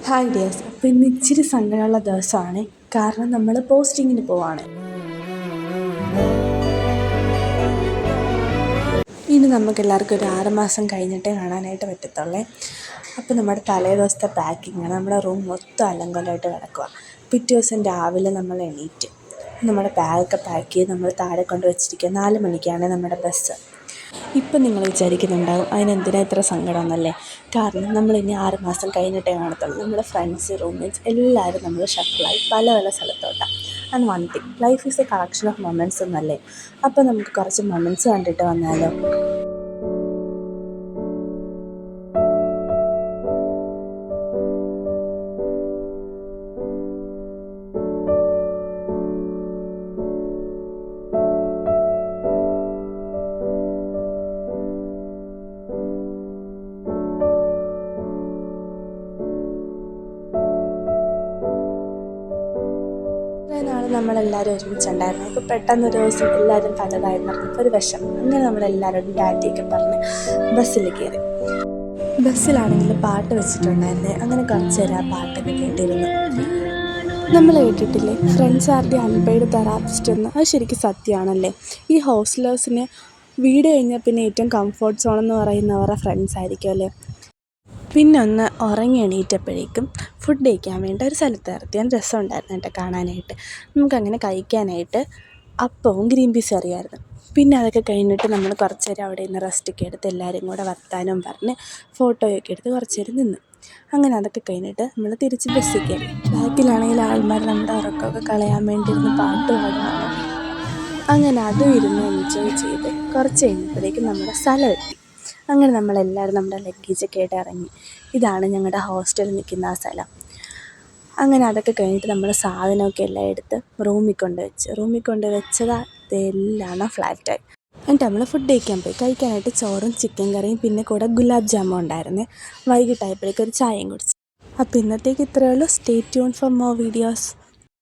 Hi dears. അപ്പോൾ ഇന്ന് ഇച്ചിരി സങ്കടമുള്ള ദിവസമാണ്. കാരണം നമ്മൾ പോസ്റ്റിങ്ങിന് പോവാണ്. ഇനി നമുക്ക് എല്ലാവർക്കും ഒരു 6 മാസം കഴിഞ്ഞിട്ടേ കാണാനായിട്ട് പറ്റത്തുള്ളേ. അപ്പോൾ നമ്മുടെ തലേ ദിവസത്തെ പാക്കിങ്ങാണ്. നമ്മുടെ റൂം മൊത്തം അലങ്കോലമായിട്ട് കിടക്കുക. പിറ്റേ ദിവസം രാവിലെ നമ്മൾ എണീറ്റ് നമ്മുടെ ബാഗൊക്കെ പാക്ക് ചെയ്ത് നമ്മൾ താഴെ കൊണ്ട് വെച്ചിരിക്കുക. 4 മണിക്കാണ് നമ്മുടെ ബസ്. ഇപ്പം നിങ്ങൾ വിചാരിക്കുന്നുണ്ടാകും അതിനെന്തിനാ ഇത്ര സങ്കടം എന്നല്ലേ. കാരണം നമ്മളിനി 6 മാസം കഴിഞ്ഞിട്ടേ കാണത്തുള്ളൂ. നമ്മുടെ ഫ്രണ്ട്സ്, റൂംമേറ്റ്സ് എല്ലാവരും നമ്മൾ ഷഫിളായി പല പല സ്ഥലത്തോട്ടാണ്. And one thing, life is a collection of moments എന്നല്ലേ. അപ്പോൾ നമുക്ക് കുറച്ച് മൊമെൻറ്റ്സ് കണ്ടിട്ട് വന്നാലോ. നമ്മളെല്ലാവരും ഒരുമിച്ചുണ്ടായിരുന്നു. ഇപ്പോൾ പെട്ടെന്നൊരു ദിവസം എല്ലാവരും പലതായിരുന്നു. ഒരു വിഷമം. അങ്ങനെ നമ്മളെല്ലാവരോടും ഡാഡിയൊക്കെ പറഞ്ഞ് ബസ്സിൽ കയറി. ബസ്സിലാണെങ്കിൽ പാട്ട് വെച്ചിട്ടുണ്ടായിരുന്നേ. അങ്ങനെ കുറച്ച് നേരം ആ പാട്ടൊക്കെ കേട്ടിരുന്നു. നമ്മൾ കേട്ടിട്ടില്ലേ, friends are the unpaid therapist എന്ന്. അത് ശരിക്കും സത്യമാണല്ലേ. ഈ ഹോസ്റ്റലേഴ്സിന് വീട് കഴിഞ്ഞാൽ പിന്നെ ഏറ്റവും കംഫർട്ട് സോൺ എന്ന് പറയുന്നവരുടെ ഫ്രണ്ട്സ് ആയിരിക്കും അല്ലേ. പിന്നെ ഒന്ന് ഉറങ്ങി എണീറ്റപ്പോഴേക്കും ഫുഡ് കഴിക്കാൻ വേണ്ടി ഒരു സ്ഥലത്ത് നിർത്തി. ഞാൻ രസമുണ്ടായിരുന്നു കേട്ടോ കാണാനായിട്ട്. നമുക്കങ്ങനെ കഴിക്കാനായിട്ട് അപ്പവും ഗ്രീൻ പീസ് കറിയായിരുന്നു. പിന്നെ അതൊക്കെ കഴിഞ്ഞിട്ട് നമ്മൾ കുറച്ച് നേരം അവിടെ നിന്ന് റെസ്റ്റൊക്കെ എടുത്ത് എല്ലാവരും കൂടെ വർത്താനവും പറഞ്ഞ് ഫോട്ടോയൊക്കെ എടുത്ത് കുറച്ച് നേരം നിന്ന്. അങ്ങനെ അതൊക്കെ കഴിഞ്ഞിട്ട് നമ്മൾ തിരിച്ച് ബസ്സിൽ കയറി. ബാക്കിലാണെങ്കിൽ ആൾമാർ നമ്മുടെ ഉറക്കമൊക്കെ കളയാൻ വേണ്ടി ഇരുന്ന് പാട്ട് പാടുകയാണ്. അങ്ങനെ അതും ഇരുന്ന് എൻജോയ് ചെയ്ത് കുറച്ച് കഴിഞ്ഞപ്പോഴേക്കും നമ്മുടെ സ്ഥലം എത്തി. അങ്ങനെ നമ്മളെല്ലാവരും നമ്മുടെ ലഗേജൊക്കെ ആയിട്ട് ഇറങ്ങി. ഇതാണ് ഞങ്ങളുടെ ഹോസ്റ്റലിൽ നിൽക്കുന്ന ആ സ്ഥലം. അങ്ങനെ അതൊക്കെ കഴിഞ്ഞിട്ട് നമ്മൾ സാധനമൊക്കെ എല്ലാം എടുത്ത് റൂമിൽ കൊണ്ട് വെച്ചതാ ഇതെല്ലാം ഫ്ലാറ്റായി. എന്നിട്ട് നമ്മൾ ഫുഡ് കഴിക്കാൻ പോയി. കഴിക്കാനായിട്ട് ചോറും ചിക്കൻ കറിയും പിന്നെ കൂടെ ഗുലാബ് ജാമുൻ ഉണ്ടായിരുന്നു. വൈകിട്ടായപ്പോഴേക്കും ഒരു ചായയും കുടിച്ചു. അപ്പോൾ ഇന്നത്തേക്ക് ഇത്രയേ ഉള്ളൂ. Stay tune for more videos.